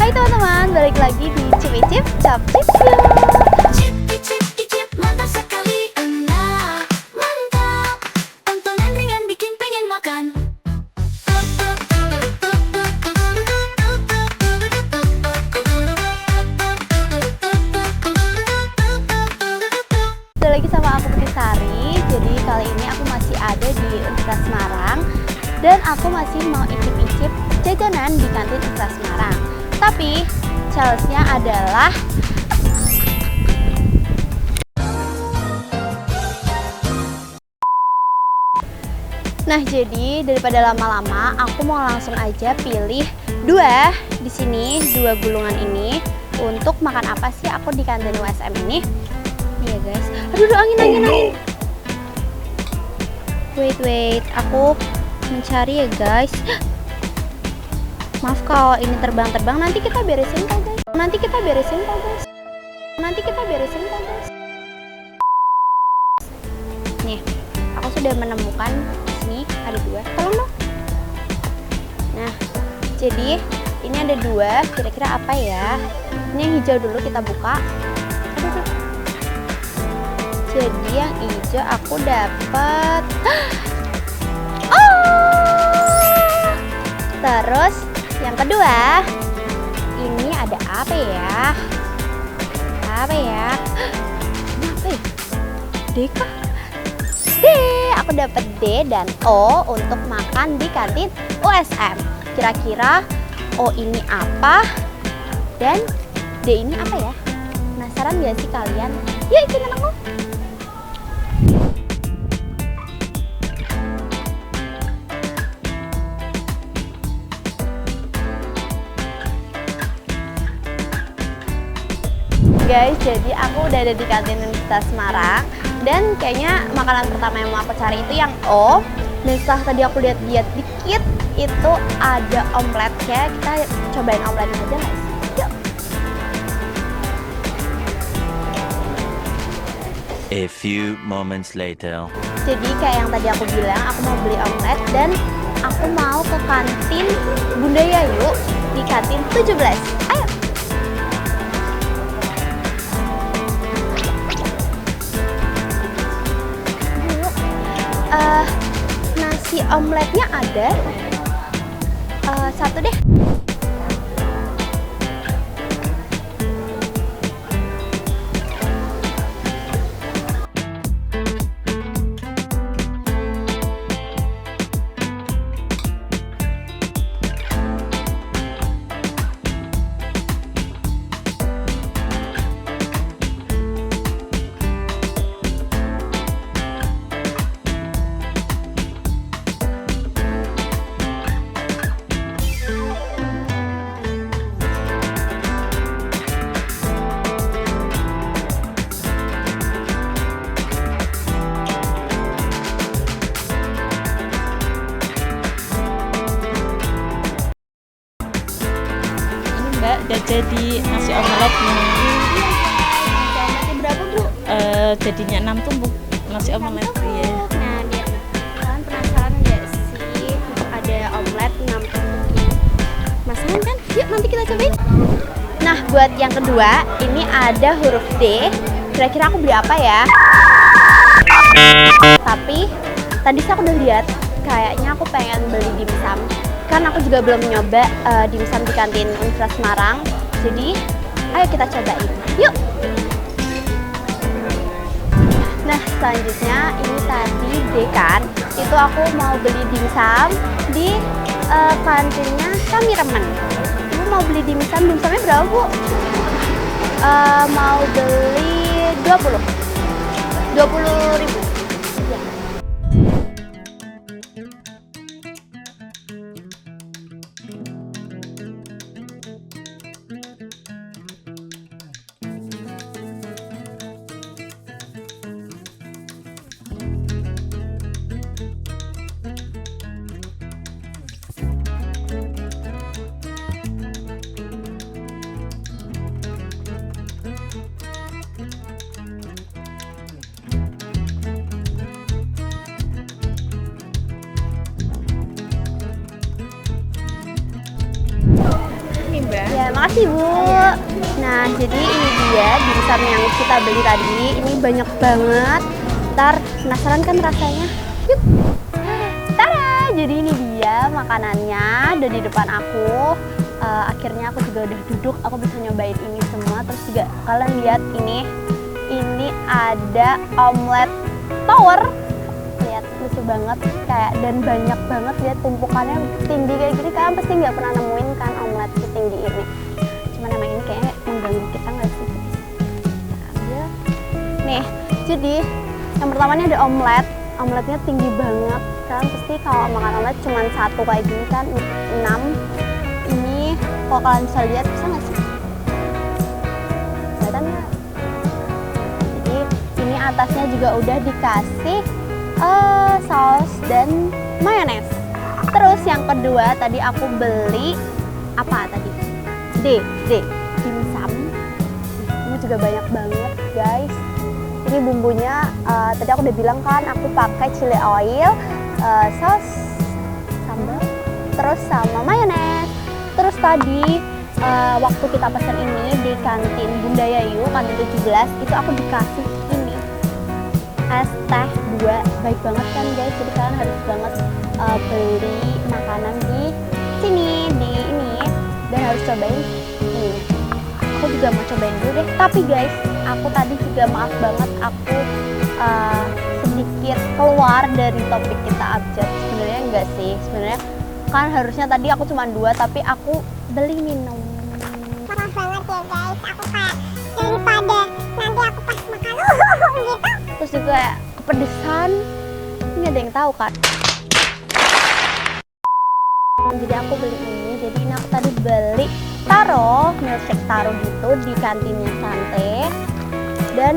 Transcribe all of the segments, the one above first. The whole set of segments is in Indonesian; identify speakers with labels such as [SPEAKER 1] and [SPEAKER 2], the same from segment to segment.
[SPEAKER 1] Hai teman-teman, balik lagi di Cip Cap Cip Yuk.
[SPEAKER 2] Cip, mantap sekali, enak, mantap. Tontonan ringan bikin pengen makan.
[SPEAKER 1] Balik lagi sama aku Putri Sari. Jadi kali ini aku masih ada di Universitas Semarang dan aku masih mau icip-icip jajanan di kantin Universitas Semarang. Tapi challenge-nya adalah nah, jadi daripada lama-lama, aku mau langsung aja pilih dua di sini, dua gulungan ini untuk makan apa sih aku di kantin USM ini. Nih ya guys. Aduh, angin. Wait, aku mencari ya guys. Maaf kalau ini terbang-terbang, nanti kita beresin kok guys. Nih, aku sudah menemukan sini ada dua. Tolong dong. Nah, jadi ini ada dua. Kira-kira apa ya? Ini yang hijau dulu kita buka. Aduh. Jadi yang hijau aku dapat. Oh! Terus yang kedua, ini ada apa ya? Apa ya? D kah? D, aku dapat D dan O untuk makan di kantin USM. Kira-kira O ini apa? Dan D ini apa ya? Penasaran gak sih kalian? Yuk ikutin aku. Guys, jadi aku udah ada di kantin Universitas Semarang dan kayaknya makanan pertama yang mau aku cari itu yang O. Dan setelah tadi aku lihat-lihat dikit, itu ada omeletnya. Kita cobain omeletnya aja guys. Yuk.
[SPEAKER 3] A few moments later.
[SPEAKER 1] Jadi kayak yang tadi aku bilang, aku mau beli omelet dan aku mau ke kantin Bunda Yayu di kantin 17. Ayo. Nasi omeletnya ada satu deh.
[SPEAKER 4] Udah jadi nasi omeletnya.
[SPEAKER 1] Omeletnya berapa Bu?
[SPEAKER 4] Jadinya 6 tumbuk nasi omelet. Iya.
[SPEAKER 1] Nah, biar kalian penasaran nggak sih ada omelet 6 tumbuk? Penasaran kan? Yuk nanti kita cobain. Nah, buat yang kedua ini ada huruf D. Kira-kira aku beli apa ya? Tapi tadi sih aku udah lihat, kayaknya aku pengen beli dimsum. Kan aku juga belum nyoba dimsum di kantin Universitas Semarang. Jadi, ayo kita cobain. Yuk! Nah, selanjutnya ini tadi D kan. Itu aku mau beli dimsum di kantinnya Kami Remen. Ibu mau beli dimsumnya berapa Bu? Mau beli 20.000. makasih Bu. Nah, jadi ini dia dimsum yang kita beli tadi. Ini banyak banget. Ntar penasaran kan rasanya? Yuk. Tada! Jadi ini dia makanannya udah di depan aku. Akhirnya aku juga udah duduk. Aku bisa nyobain ini semua. Terus juga kalian lihat ini. Ini ada omelet tower. Lihat lucu banget kayak dan banyak banget, lihat tumpukannya tinggi kayak gini. Kalian pasti nggak pernah nemuin kan omelet setinggi ini. Cuman emang ini kayaknya mengganggu kita nggak sih? Kita ambil. Nih, jadi yang pertama ini ada omelet. Omeletnya tinggi banget. Kalian pasti kalau makan omelet cuma satu kayak gini kan 6. Ini kalau kalian bisa lihat, bisa nggak sih? Kelihatan nggak? Jadi ini atasnya juga udah dikasih saus dan mayones. Terus yang kedua tadi aku beli apa tadi? Dimsum. Ini juga banyak banget guys. Ini bumbunya tadi aku udah bilang kan aku pakai chili oil, saus sambal, terus sama mayones. Terus tadi waktu kita pesan ini di kantin Bunda Yayu, kantin 17, itu aku dikasih ini es teh 2. Baik banget kan guys, jadi kalian harus banget beli makanan di sini, di ini, dan harus cobain ini. Aku juga mau cobain dulu deh. Tapi guys, aku tadi juga maaf banget, aku sedikit keluar dari topik kita abjad. Sebenarnya enggak sih, sebenarnya kan harusnya tadi aku cuma 2, tapi aku beli minum.
[SPEAKER 5] Maaf banget ya guys, aku kayak daripada nanti aku pas makan gitu.
[SPEAKER 1] Terus juga kayak kepedesan, ini ada yang tahu kan. Jadi aku beli ini, jadi ini aku tadi beli taro, milkshake taro gitu di kantinnya Sante. Dan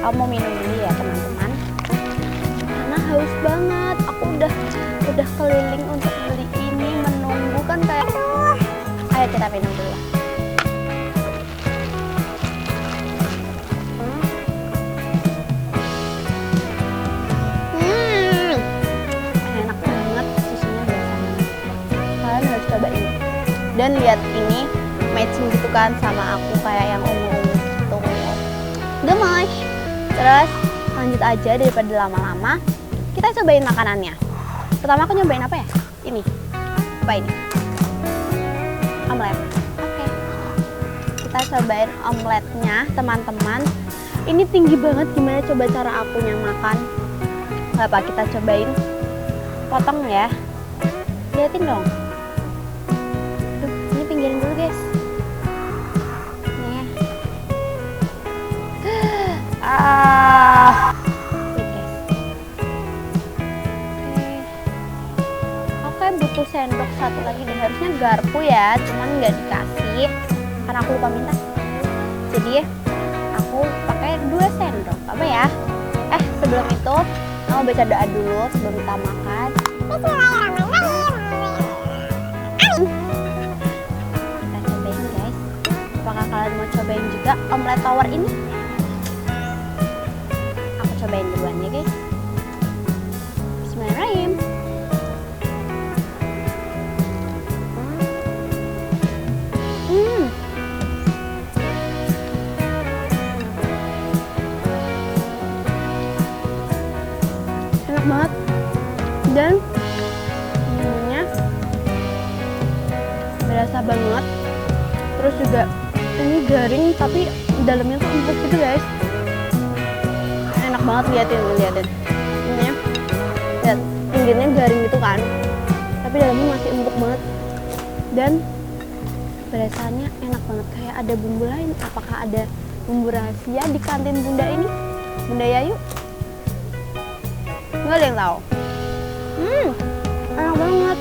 [SPEAKER 1] aku mau minum dulu ya teman-teman, karena haus banget. Aku udah keliling untuk beli ini, menunggu kan kayak ayo kita minum dulu lah. Enak banget, susunya biasa banget. Kalian harus coba ini. Dan lihat ini matching gitu kan sama aku kayak yang ungu-ungu gitu. Gemes. Terus lanjut aja daripada lama-lama, kita cobain makanannya. Pertama aku nyobain apa ya? Ini. Apa ini? Omelet. Oke. Kita cobain omeletnya, teman-teman. Ini tinggi banget, gimana coba cara akunya makan? Gak apa, kita cobain. Potong ya. Liatin dong. Duh, ini pinggirin dulu guys. Nih. Wait guys. Oke, butuh sendok satu lagi deh. Harusnya garpu ya, cuman nggak dikasih karena aku lupa minta. Jadi aku pakai 2 sendok. Apa ya? Sebelum itu mau baca doa dulu sebelum kita makan. Kita cobain guys. Apakah kalian mau cobain juga omelet tower ini? Aku cobain duluan ya guys. Bismillahirrahmanirrahim. Enak banget. Dan bumbunya berasa banget. Terus juga ini garing tapi dalamnya tuh empuk gitu guys. Enak banget, liatin. Ini ya, lihat pinggirnya garing gitu kan, tapi dalamnya masih empuk banget. Dan berasanya enak banget, kayak ada bumbu lain. Apakah ada bumbu rahasia di kantin Bunda ini, Bunda Yayu? Nggak ada yang tahu. Enak banget.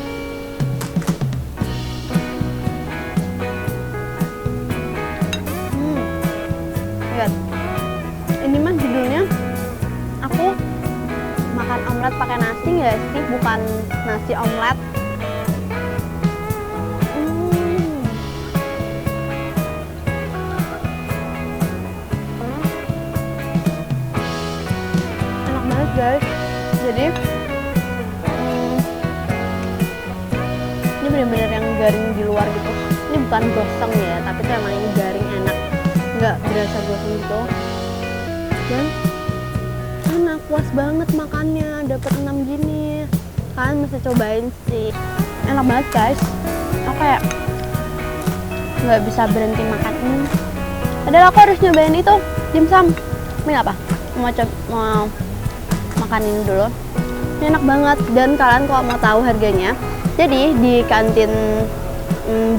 [SPEAKER 1] Lihat, ini mah judulnya aku makan omelet pakai nasi nggak sih, bukan nasi omelet. Enak banget guys. Jadi ini bener-bener yang garing di luar gitu. Ini bukan gosong ya, tapi tuh emang ini garing, enak, nggak berasa gosong gitu. Dan enak, puas banget makannya, dapat 6 gini. Kalian mesti cobain sih, enak banget guys. Aku kayak nggak bisa berhenti makan ini. Padahal aku harus nyobain itu dimsum. Ini apa? Mau makan ini dulu. Ini enak banget. Dan kalian kalau mau tahu harganya, jadi di kantin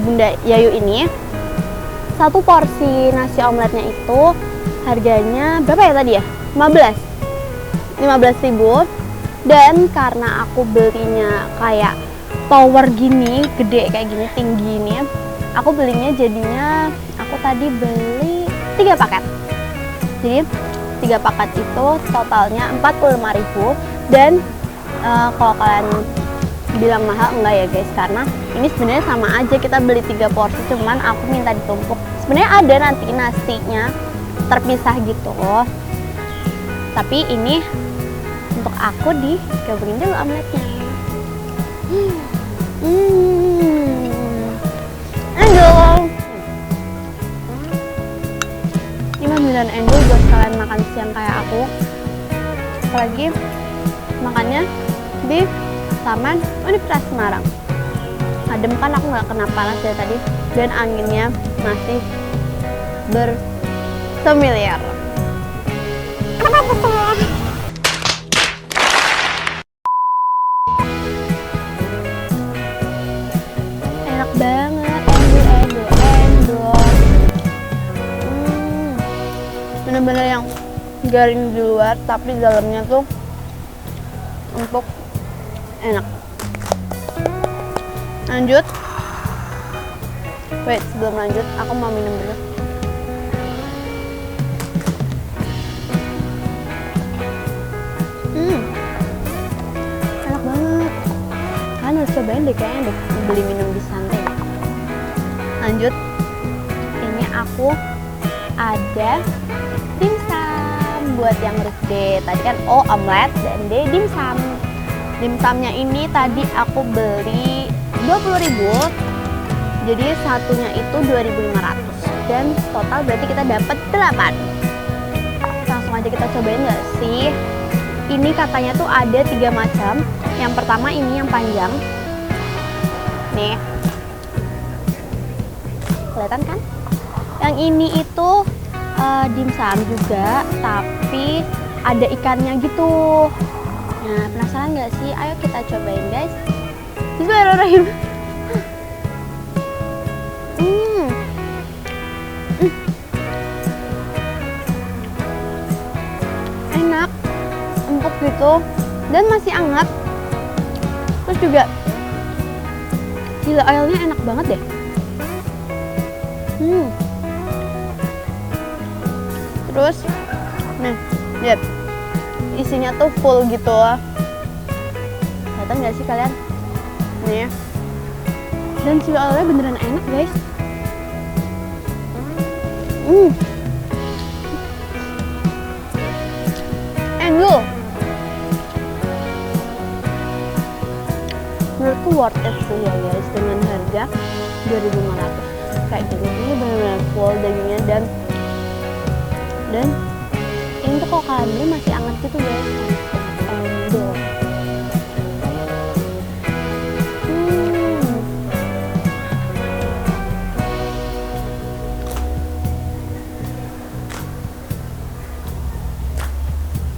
[SPEAKER 1] Bunda Yayu ini, satu porsi nasi omeletnya itu harganya berapa ya tadi ya? 15.000. Dan karena aku belinya kayak tower gini, gede kayak gini, tinggi ini, aku belinya jadinya aku tadi beli 3 paket. Jadi 3 paket itu totalnya 45.000. Dan kalau kalian bilang mahal, enggak ya guys, karena ini sebenarnya sama aja, kita beli 3 porsi, cuman aku minta ditumpuk. Sebenarnya ada nanti nasinya terpisah gitu loh, tapi ini untuk aku digabungin dulu omeletnya. Enjoy. Ini beneran enjoy buat kalian makan siang kayak aku, apalagi makannya di Taman Universitas Semarang. Adem kan, aku nggak kena panas dari tadi, dan anginnya masih bersemilir.
[SPEAKER 5] Apa betul?
[SPEAKER 1] Enak banget, endol. Bener-bener yang garing di luar, tapi di dalamnya tuh empuk, enak. Lanjut. Wait, sebelum lanjut, aku mau minum dulu. Enak banget. Kalian harus cobain deh, kayaknya deh beli minum di santai. Lanjut. Ini aku ada dimsum buat yang birthday. Tadi kan omelet dan dimsum. Dimsumnya ini tadi aku beli 20.000. Jadi satunya itu 2.500. Dan total berarti kita dapat 8. Langsung aja kita cobain nggak sih? Ini katanya tuh ada 3 macam. Yang pertama ini yang panjang. Nih. Kelihatan kan? Yang ini itu dimsum juga, tapi ada ikannya gitu. Nah, penasaran nggak sih? Ayo kita cobain guys. Bismillahirrahmanirrahim. Enak, empuk gitu, dan masih hangat. Terus juga gila, oilnya enak banget deh. Terus, nih, lihat, isinya tuh full gitu. Kelihatan nggak sih kalian? Nih, dan si oilnya beneran enak guys. Enjoy. Menurutku worth it sih ya guys, dengan harga 2.500 kayak gini. Ini benar-benar full dagingnya, dan ini tuh kalau kalian beli masih hangat gitu guys. Enjoy.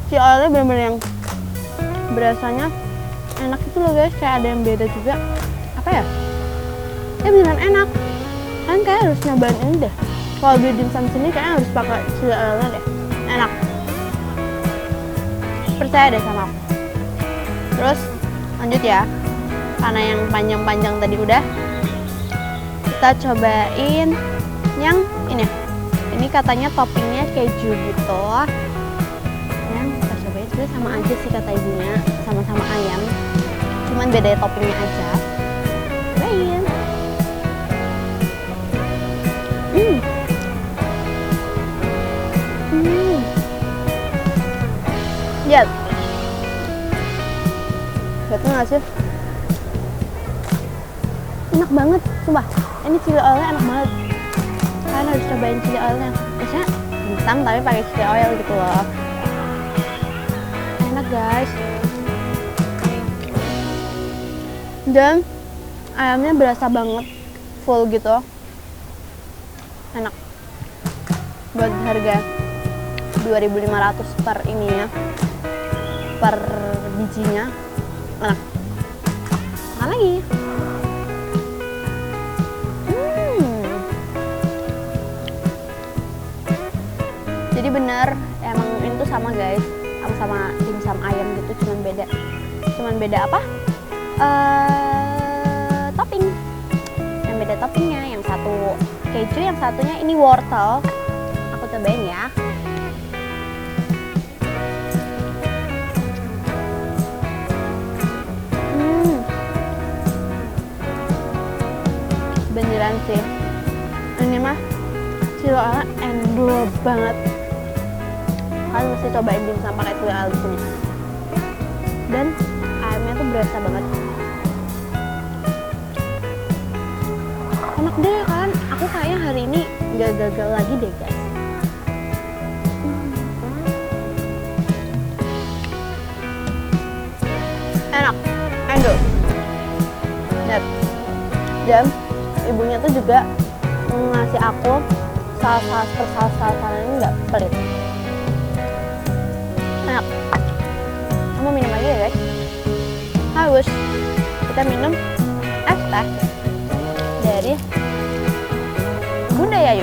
[SPEAKER 1] Si oilnya bener-bener yang berasanya enak itu loh guys, kayak ada yang beda juga. Apa ya? Ya beneran enak. Kalian kayak harus nyobain ini deh. Kalau di dimsum sini kayaknya harus pakai si oilnya deh. Enak. Percaya deh sama aku. Terus lanjut ya. Karena yang panjang-panjang tadi udah, kita cobain yang ini. Ini katanya toppingnya keju gitu. Sama aja sih kata ibunya, sama-sama ayam, cuman beda toppingnya aja. Cobain. Lihat, betul nggak sih? Enak banget. Sumpah, ini chili oilnya enak banget. Kalian harus cobain chili oilnya. Biasanya dimsum tapi pakai chili oil gitu loh. Enak guys. Dan ayamnya berasa banget, full gitu. Enak. Buat harga 2.500 per ininya, per bijinya. Enak. Makan lagi. Jadi bener, emang itu sama guys, sama dimsum ayam gitu, cuman beda apa? Topping. Yang beda toppingnya, yang satu keju, yang satunya ini wortel. Aku cobain ya. Beneran sih, ini mah chili oilnya endul banget. Kalian mesti cobain dimsum pakai chili oil di sini. Dan ayamnya tuh berasa banget. Enak deh kan? Aku kayaknya hari ini nggak gagal lagi deh guys. Enak, endul. Dan ibunya tuh juga ngasih aku saus ini nggak pelit. Enak. Kamu minum aja ya guys. Haus. Kita minum es teh dari Bunda Yayu.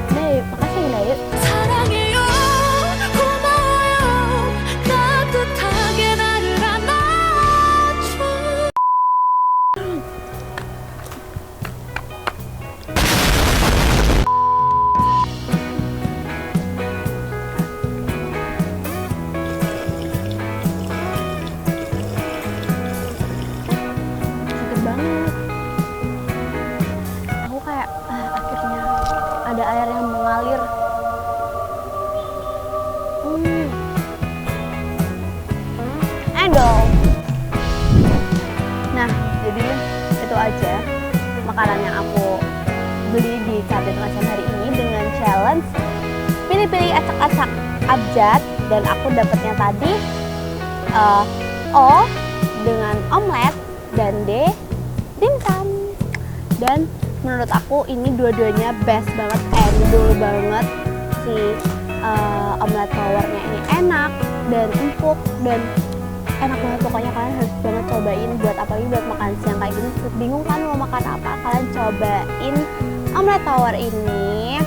[SPEAKER 1] Bunda Yayu, makasih Bunda Yayu.
[SPEAKER 2] 사랑해요 고마워요 따뜻하게 나를 안아줘
[SPEAKER 1] Seger banget. Aku kayak akhirnya ada air yang mengalir. Endol. Nah, jadi itu aja makanan yang aku beli di kantin USM hari ini dengan challenge pilih-pilih acak-acak abjad, dan aku dapatnya tadi O dengan omelet dan D dimsum. Dan menurut aku ini dua-duanya best banget, endul banget. Si omelet towernya ini enak dan empuk dan enak banget. Pokoknya kalian harus banget cobain, buat apalagi buat makan siang kayak gini. Bingung kan mau makan apa, kalian cobain omelet tower ini.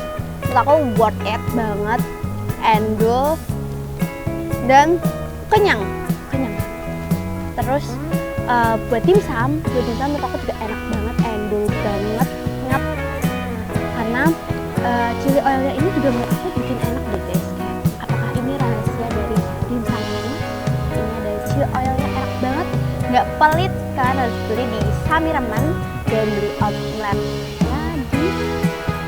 [SPEAKER 1] Menurut aku worth it banget, endul dan kenyang. Terus buat dimsum menurut aku juga enak banget, endul banget, ngap. Karena chili oilnya ini juga menurut aku bikin enak deh guys. Kayak apakah ini rahasia dari dimsum ini? Ini ada chili oilnya enak banget, nggak pelit. Kalian harus beli di Samiraman dan beli omeletnya di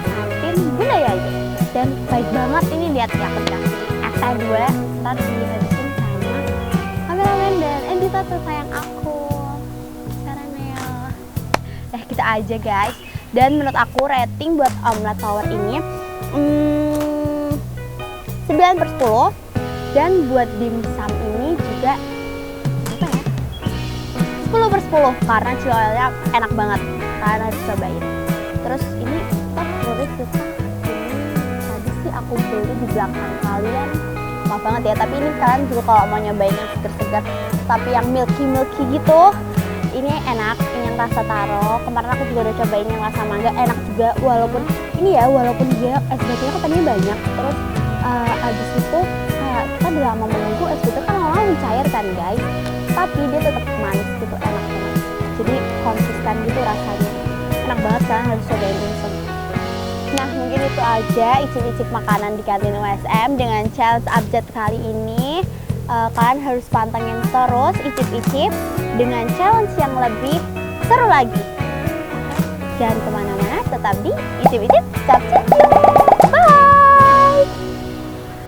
[SPEAKER 1] kantin Bunda Yayu. Dan baik banget ini, lihat ya, aku dikasih ST2 ntar dihabisin sama kameramen dan editor tersayang aku, Saranel. Kita aja guys. Dan menurut aku rating buat omelet tower ini 9/10. Dan buat dimsum ini juga apa ya, 10/10 karena chili oilnya enak banget. Kalian harus cobain. Terus ini favorit kita, ini tadi sih aku beli di belakang kalian. Maaf banget ya, tapi ini kalian juga kalau mau nyobain yang segar-segar tapi yang milky gitu, ini enak. Ini yang rasa taro, kemarin aku juga udah cobain yang rasa mangga, enak juga. Walaupun dia es batunya katanya banyak. Terus abis itu kayak kita udah lama menunggu, es batu kan lama-lama mencair kan guys, tapi dia tetap manis gitu, enak banget. Jadi konsisten gitu rasanya, enak banget. Kalian harus cobain dimsum. Nah, mungkin itu aja icip-icip makanan di kantin USM dengan challenge abjad kali ini. Kalian harus pantengin terus icip-icip dengan challenge yang lebih seru lagi. Jangan kemana-mana, tetap di icip-icip cap-cap.